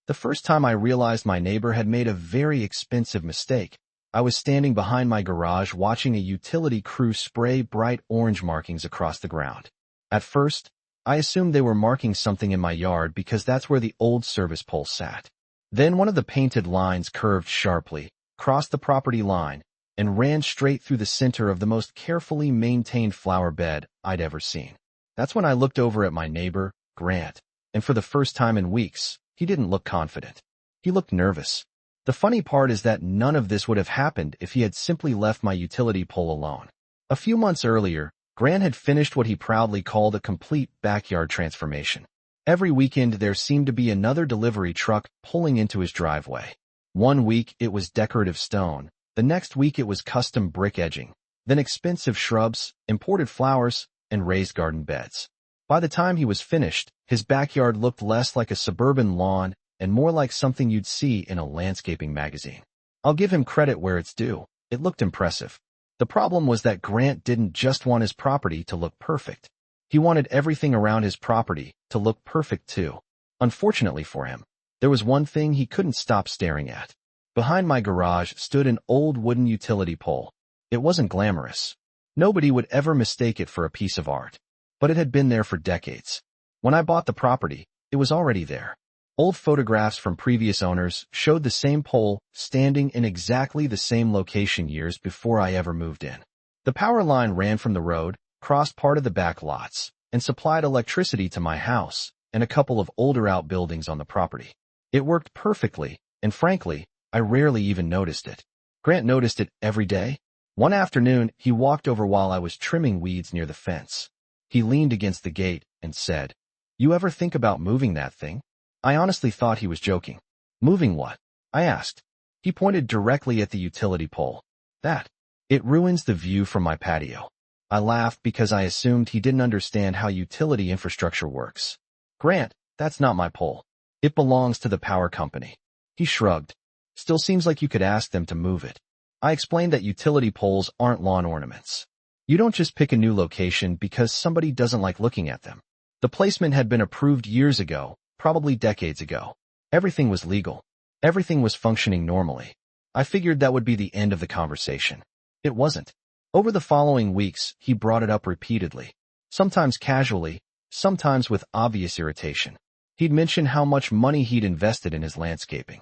The first time I realized my neighbor had made a very expensive mistake, I was standing behind my garage watching a utility crew spray bright orange markings across the ground. At first, I assumed they were marking something in my yard because that's where the old service pole sat. Then one of the painted lines curved sharply, crossed the property line, and ran straight through the center of the most carefully maintained flower bed I'd ever seen. That's when I looked over at my neighbor, Grant, and for the first time in weeks, he didn't look confident. He looked nervous. The funny part is that none of this would have happened if he had simply left my utility pole alone. A few months earlier, Grant had finished what he proudly called a complete backyard transformation. Every weekend there seemed to be another delivery truck pulling into his driveway. One week it was decorative stone, the next week it was custom brick edging, then expensive shrubs, imported flowers, and raised garden beds. By the time he was finished, his backyard looked less like a suburban lawn and more like something you'd see in a landscaping magazine. I'll give him credit where it's due. It looked impressive. The problem was that Grant didn't just want his property to look perfect. He wanted everything around his property to look perfect too. Unfortunately for him, there was one thing he couldn't stop staring at. Behind my garage stood an old wooden utility pole. It wasn't glamorous. Nobody would ever mistake it for a piece of art. But it had been there for decades. When I bought the property, it was already there. Old photographs from previous owners showed the same pole standing in exactly the same location years before I ever moved in. The power line ran from the road, crossed part of the back lots, and supplied electricity to my house and a couple of older outbuildings on the property. It worked perfectly, and frankly, I rarely even noticed it. Grant noticed it every day. One afternoon, he walked over while I was trimming weeds near the fence. He leaned against the gate and said, "You ever think about moving that thing?" I honestly thought he was joking. "Moving what?" I asked. He pointed directly at the utility pole. "That. It ruins the view from my patio." I laughed because I assumed he didn't understand how utility infrastructure works. "Grant, that's not my pole. It belongs to the power company." He shrugged. "Still seems like you could ask them to move it." I explained that utility poles aren't lawn ornaments. You don't just pick a new location because somebody doesn't like looking at them. The placement had been approved years ago, probably decades ago. Everything was legal. Everything was functioning normally. I figured that would be the end of the conversation. It wasn't. Over the following weeks, he brought it up repeatedly. Sometimes casually, sometimes with obvious irritation. He'd mention how much money he'd invested in his landscaping.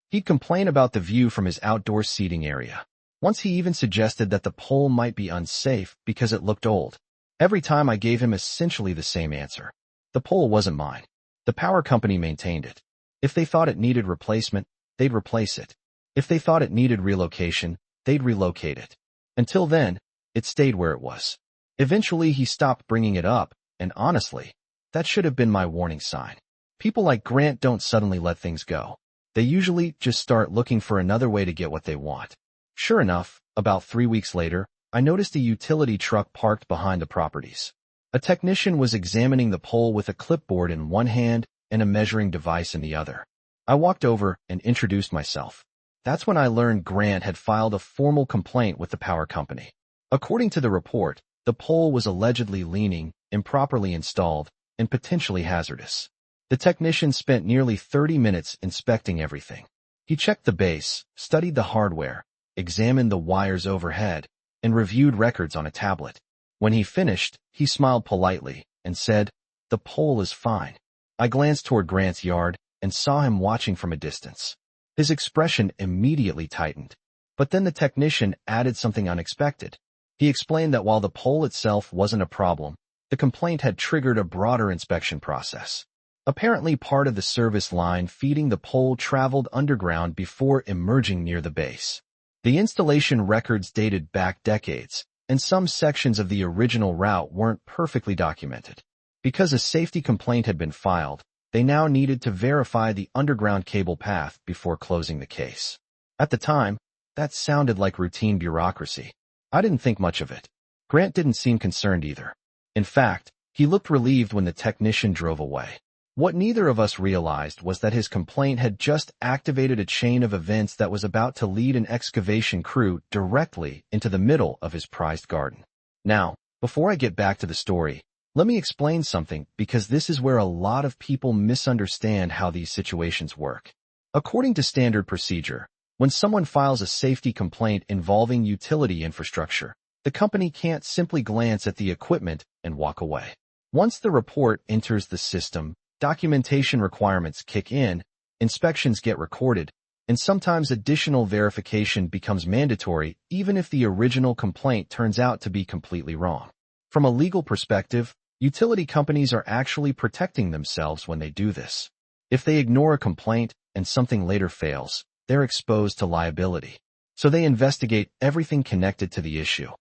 He'd complain about the view from his outdoor seating area. Once he even suggested that the pole might be unsafe because it looked old. Every time I gave him essentially the same answer. The pole wasn't mine. The power company maintained it. If they thought it needed replacement, they'd replace it. If they thought it needed relocation, they'd relocate it. Until then, it stayed where it was. Eventually he stopped bringing it up, and honestly, that should have been my warning sign. People like Grant don't suddenly let things go. They usually just start looking for another way to get what they want. Sure enough, about 3 weeks later, I noticed a utility truck parked behind the properties. A technician was examining the pole with a clipboard in one hand and a measuring device in the other. I walked over and introduced myself. That's when I learned Grant had filed a formal complaint with the power company. According to the report, the pole was allegedly leaning, improperly installed, and potentially hazardous. The technician spent nearly 30 minutes inspecting everything. He checked the base, studied the hardware, examined the wires overhead, and reviewed records on a tablet. When he finished, he smiled politely and said, "The pole is fine." I glanced toward Grant's yard and saw him watching from a distance. His expression immediately tightened. But then the technician added something unexpected. He explained that while the pole itself wasn't a problem, the complaint had triggered a broader inspection process. Apparently part of the service line feeding the pole traveled underground before emerging near the base. The installation records dated back decades, and some sections of the original route weren't perfectly documented. Because a safety complaint had been filed, they now needed to verify the underground cable path before closing the case. At the time, that sounded like routine bureaucracy. I didn't think much of it. Grant didn't seem concerned either. In fact, he looked relieved when the technician drove away. What neither of us realized was that his complaint had just activated a chain of events that was about to lead an excavation crew directly into the middle of his prized garden. Now, before I get back to the story, Let me explain something, because this is where a lot of people misunderstand how these situations work. According to standard procedure, when someone files a safety complaint involving utility infrastructure, the company can't simply glance at the equipment and walk away. Once the report enters the system, documentation requirements kick in, inspections get recorded, and sometimes additional verification becomes mandatory even if the original complaint turns out to be completely wrong. From a legal perspective, utility companies are actually protecting themselves when they do this. If they ignore a complaint and something later fails, they're exposed to liability. So they investigate everything connected to the issue,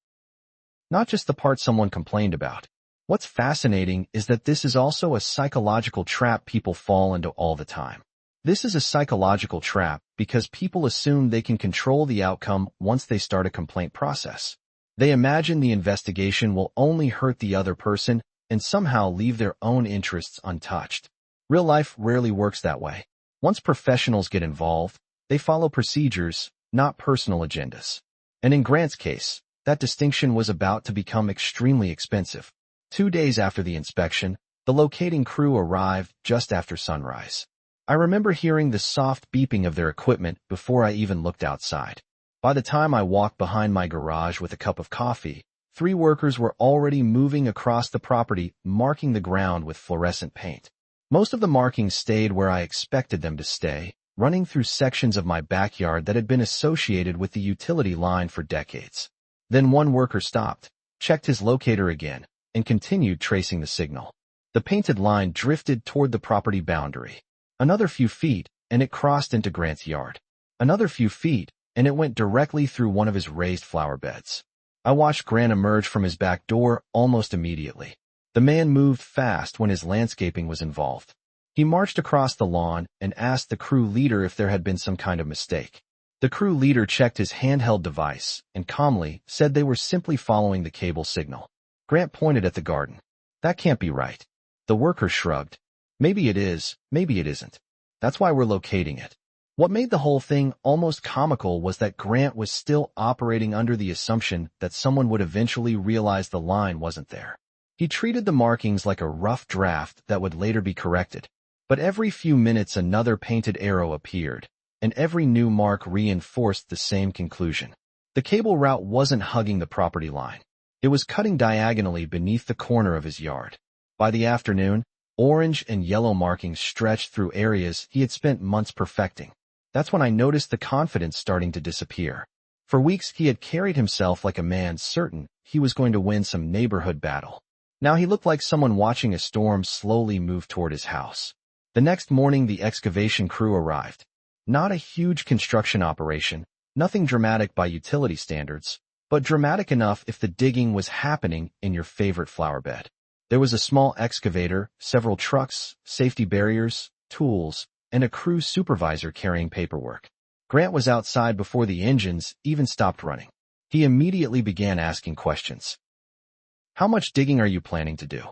not just the part someone complained about. What's fascinating is that this is also a psychological trap people fall into all the time. This is a psychological trap because people assume they can control the outcome once they start a complaint process. They imagine the investigation will only hurt the other person and somehow leave their own interests untouched. Real life rarely works that way. Once professionals get involved, they follow procedures, not personal agendas. And in Grant's case, that distinction was about to become extremely expensive. 2 days after the inspection, the locating crew arrived just after sunrise. I remember hearing the soft beeping of their equipment before I even looked outside. By the time I walked behind my garage with a cup of coffee, 3 workers were already moving across the property, marking the ground with fluorescent paint. Most of the markings stayed where I expected them to stay, running through sections of my backyard that had been associated with the utility line for decades. Then one worker stopped, checked his locator again, and continued tracing the signal. The painted line drifted toward the property boundary. Another few feet, and it crossed into Grant's yard. Another few feet, and it went directly through one of his raised flower beds. I watched Grant emerge from his back door almost immediately. The man moved fast when his landscaping was involved. He marched across the lawn and asked the crew leader if there had been some kind of mistake. The crew leader checked his handheld device and calmly said they were simply following the cable signal. Grant pointed at the garden. That can't be right. The worker shrugged. Maybe it is, maybe it isn't. That's why we're locating it. What made the whole thing almost comical was that Grant was still operating under the assumption that someone would eventually realize the line wasn't there. He treated the markings like a rough draft that would later be corrected. But every few minutes another painted arrow appeared, and every new mark reinforced the same conclusion. The cable route wasn't hugging the property line. It was cutting diagonally beneath the corner of his yard. By the afternoon, orange and yellow markings stretched through areas he had spent months perfecting. That's when I noticed the confidence starting to disappear. For weeks he had carried himself like a man certain he was going to win some neighborhood battle. Now he looked like someone watching a storm slowly move toward his house. The next morning the excavation crew arrived. Not a huge construction operation, nothing dramatic by utility standards, but dramatic enough if the digging was happening in your favorite flower bed. There was a small excavator, several trucks, safety barriers, tools, and a crew supervisor carrying paperwork. Grant was outside before the engines even stopped running. He immediately began asking questions. How much digging are you planning to do?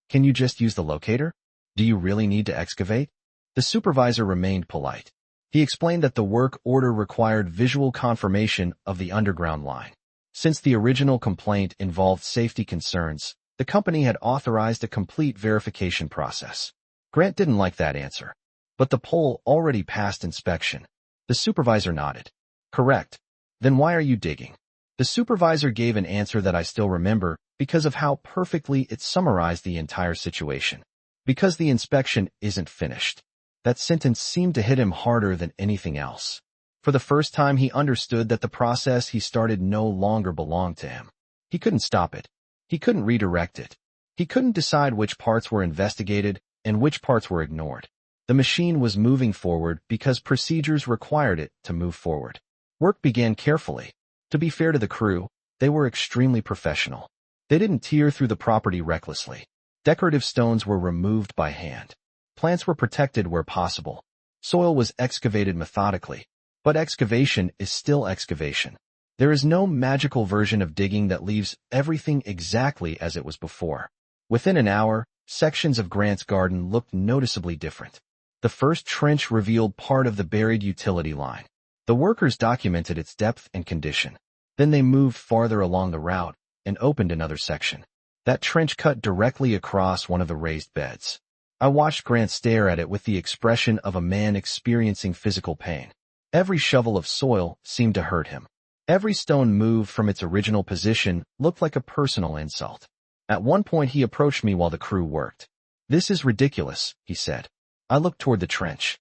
Can you just use the locator? Do you really need to excavate? The supervisor remained polite. He explained that the work order required visual confirmation of the underground line. Since the original complaint involved safety concerns, the company had authorized a complete verification process. Grant didn't like that answer. But the pole already passed inspection. The supervisor nodded. Correct. Then why are you digging? The supervisor gave an answer that I still remember because of how perfectly it summarized the entire situation. Because the inspection isn't finished. That sentence seemed to hit him harder than anything else. For the first time he understood that the process he started no longer belonged to him. He couldn't stop it. He couldn't redirect it. He couldn't decide which parts were investigated and which parts were ignored. The machine was moving forward because procedures required it to move forward. Work began carefully. To be fair to the crew, they were extremely professional. They didn't tear through the property recklessly. Decorative stones were removed by hand. Plants were protected where possible. Soil was excavated methodically. But excavation is still excavation. There is no magical version of digging that leaves everything exactly as it was before. Within an hour, sections of Grant's garden looked noticeably different. The first trench revealed part of the buried utility line. The workers documented its depth and condition. Then they moved farther along the route and opened another section. That trench cut directly across one of the raised beds. I watched Grant stare at it with the expression of a man experiencing physical pain. Every shovel of soil seemed to hurt him. Every stone moved from its original position looked like a personal insult. At one point he approached me while the crew worked. "This is ridiculous," he said. I looked toward the trench.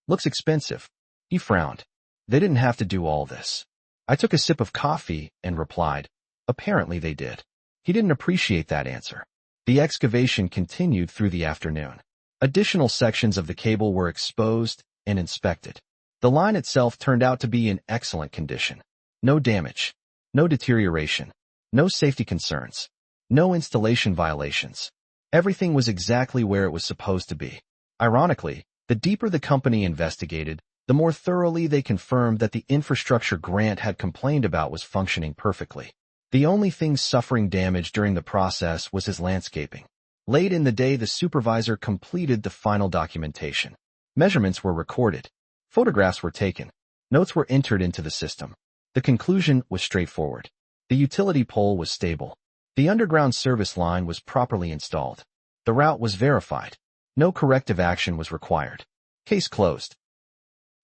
"Looks expensive." He frowned. "They didn't have to do all this." I took a sip of coffee and replied, "Apparently they did." He didn't appreciate that answer. The excavation continued through the afternoon. Additional sections of the cable were exposed and inspected. The line itself turned out to be in excellent condition. No damage, no deterioration, no safety concerns, no installation violations. Everything was exactly where it was supposed to be. Ironically, the deeper the company investigated, the more thoroughly they confirmed that the infrastructure Grant had complained about was functioning perfectly. The only thing suffering damage during the process was his landscaping. Late in the day, the supervisor completed the final documentation. Measurements were recorded. Photographs were taken. Notes were entered into the system. The conclusion was straightforward. The utility pole was stable. The underground service line was properly installed. The route was verified. No corrective action was required. Case closed.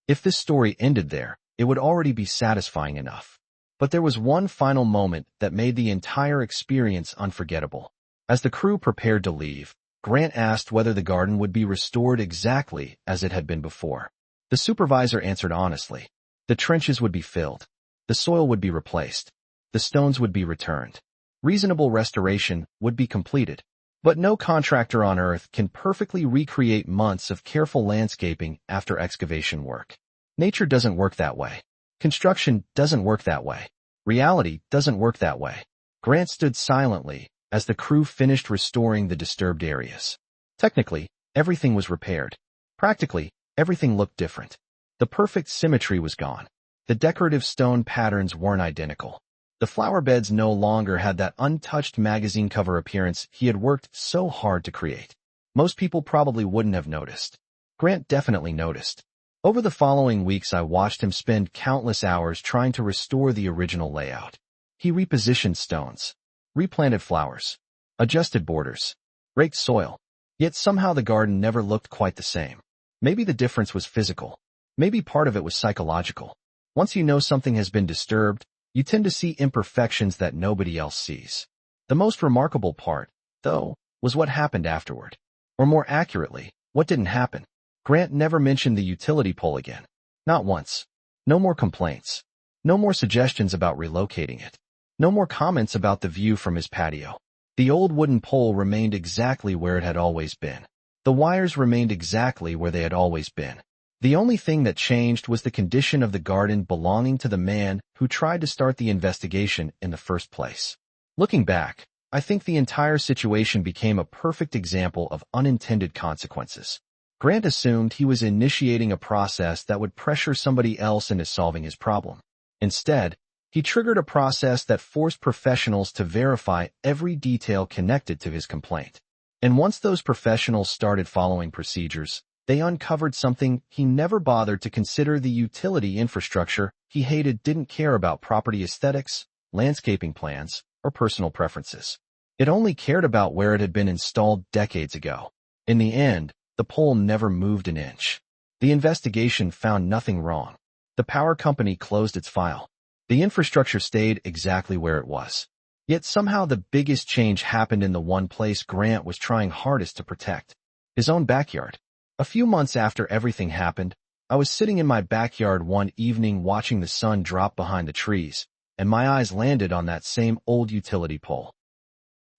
If this story ended there, it would already be satisfying enough. But there was one final moment that made the entire experience unforgettable. As the crew prepared to leave, Grant asked whether the garden would be restored exactly as it had been before. The supervisor answered honestly. The trenches would be filled. The soil would be replaced. The stones would be returned. Reasonable restoration would be completed. But no contractor on Earth can perfectly recreate months of careful landscaping after excavation work. Nature doesn't work that way. Construction doesn't work that way. Reality doesn't work that way. Grant stood silently as the crew finished restoring the disturbed areas. Technically, everything was repaired. Practically, everything looked different. The perfect symmetry was gone. The decorative stone patterns weren't identical. The flower beds no longer had that untouched magazine cover appearance he had worked so hard to create. Most people probably wouldn't have noticed. Grant definitely noticed. Over the following weeks, I watched him spend countless hours trying to restore the original layout. He repositioned stones, replanted flowers, adjusted borders, raked soil. Yet somehow the garden never looked quite the same. Maybe the difference was physical. Maybe part of it was psychological. Once you know something has been disturbed, you tend to see imperfections that nobody else sees. The most remarkable part, though, was what happened afterward. Or more accurately, what didn't happen. Grant never mentioned the utility pole again. Not once. No more complaints. No more suggestions about relocating it. No more comments about the view from his patio. The old wooden pole remained exactly where it had always been. The wires remained exactly where they had always been. The only thing that changed was the condition of the garden belonging to the man who tried to start the investigation in the first place. Looking back, I think the entire situation became a perfect example of unintended consequences. Grant assumed he was initiating a process that would pressure somebody else into solving his problem. Instead, he triggered a process that forced professionals to verify every detail connected to his complaint. And once those professionals started following procedures, they uncovered something he never bothered to consider. The utility infrastructure he hated didn't care about property aesthetics, landscaping plans, or personal preferences. It only cared about where it had been installed decades ago. In the end, the pole never moved an inch. The investigation found nothing wrong. The power company closed its file. The infrastructure stayed exactly where it was. Yet somehow the biggest change happened in the one place Grant was trying hardest to protect: his own backyard. A few months after everything happened, I was sitting in my backyard one evening watching the sun drop behind the trees, and my eyes landed on that same old utility pole.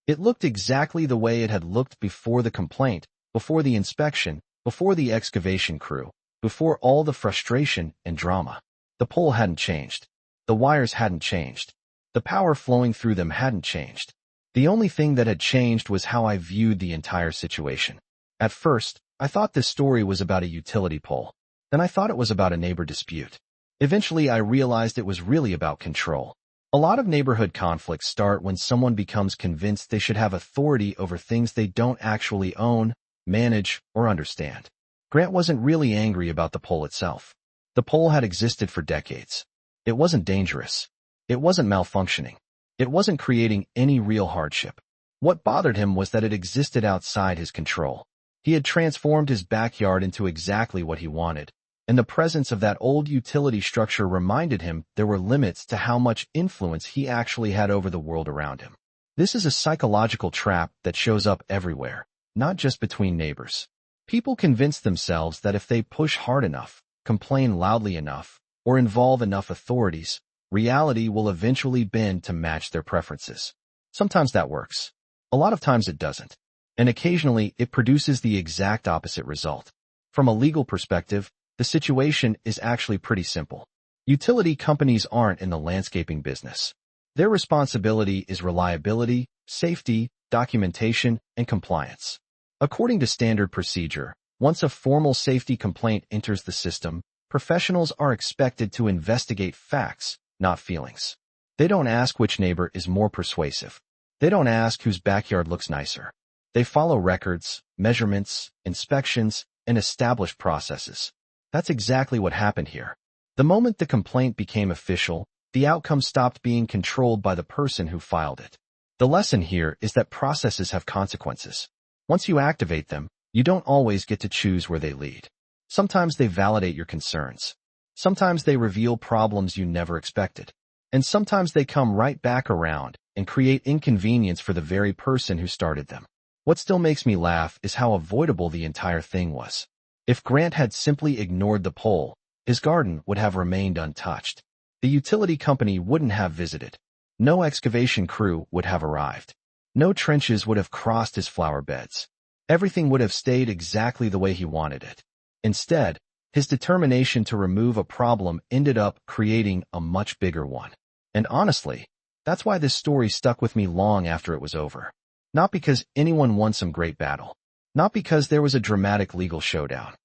It looked exactly the way it had looked before the complaint, before the inspection, before the excavation crew, before all the frustration and drama. The pole hadn't changed. The wires hadn't changed. The power flowing through them hadn't changed. The only thing that had changed was how I viewed the entire situation. At first, I thought this story was about a utility pole. Then I thought it was about a neighbor dispute. Eventually, I realized it was really about control. A lot of neighborhood conflicts start when someone becomes convinced they should have authority over things they don't actually own, manage, or understand. Grant wasn't really angry about the pole itself. The pole had existed for decades. It wasn't dangerous. It wasn't malfunctioning. It wasn't creating any real hardship. What bothered him was that it existed outside his control. He had transformed his backyard into exactly what he wanted, and the presence of that old utility structure reminded him there were limits to how much influence he actually had over the world around him. This is a psychological trap that shows up everywhere, not just between neighbors. People convince themselves that if they push hard enough, complain loudly enough, or involve enough authorities, reality will eventually bend to match their preferences. Sometimes that works. A lot of times it doesn't. And occasionally it produces the exact opposite result. From a legal perspective, the situation is actually pretty simple. Utility companies aren't in the landscaping business. Their responsibility is reliability, safety, documentation, and compliance. According to standard procedure, once a formal safety complaint enters the system, professionals are expected to investigate facts, not feelings. They don't ask which neighbor is more persuasive. They don't ask whose backyard looks nicer. They follow records, measurements, inspections, and established processes. That's exactly what happened here. The moment the complaint became official, the outcome stopped being controlled by the person who filed it. The lesson here is that processes have consequences. Once you activate them, you don't always get to choose where they lead. Sometimes they validate your concerns. Sometimes they reveal problems you never expected. And sometimes they come right back around and create inconvenience for the very person who started them. What still makes me laugh is how avoidable the entire thing was. If Grant had simply ignored the poll, his garden would have remained untouched. The utility company wouldn't have visited. No excavation crew would have arrived. No trenches would have crossed his flower beds. Everything would have stayed exactly the way he wanted it. Instead, his determination to remove a problem ended up creating a much bigger one. And honestly, that's why this story stuck with me long after it was over. Not because anyone won some great battle. Not because there was a dramatic legal showdown.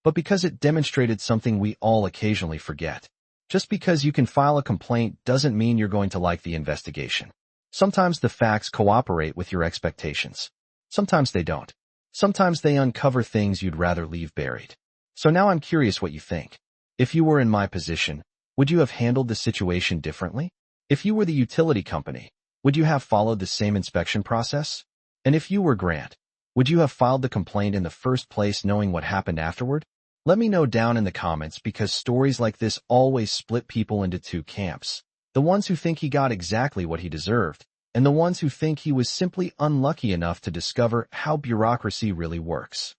But because it demonstrated something we all occasionally forget. Just because you can file a complaint doesn't mean you're going to like the investigation. Sometimes the facts cooperate with your expectations. Sometimes they don't. Sometimes they uncover things you'd rather leave buried. So now I'm curious what you think. If you were in my position, would you have handled the situation differently? If you were the utility company, would you have followed the same inspection process? And if you were Grant, would you have filed the complaint in the first place knowing what happened afterward? Let me know down in the comments because stories like this always split people into two camps. The ones who think he got exactly what he deserved, and the ones who think he was simply unlucky enough to discover how bureaucracy really works.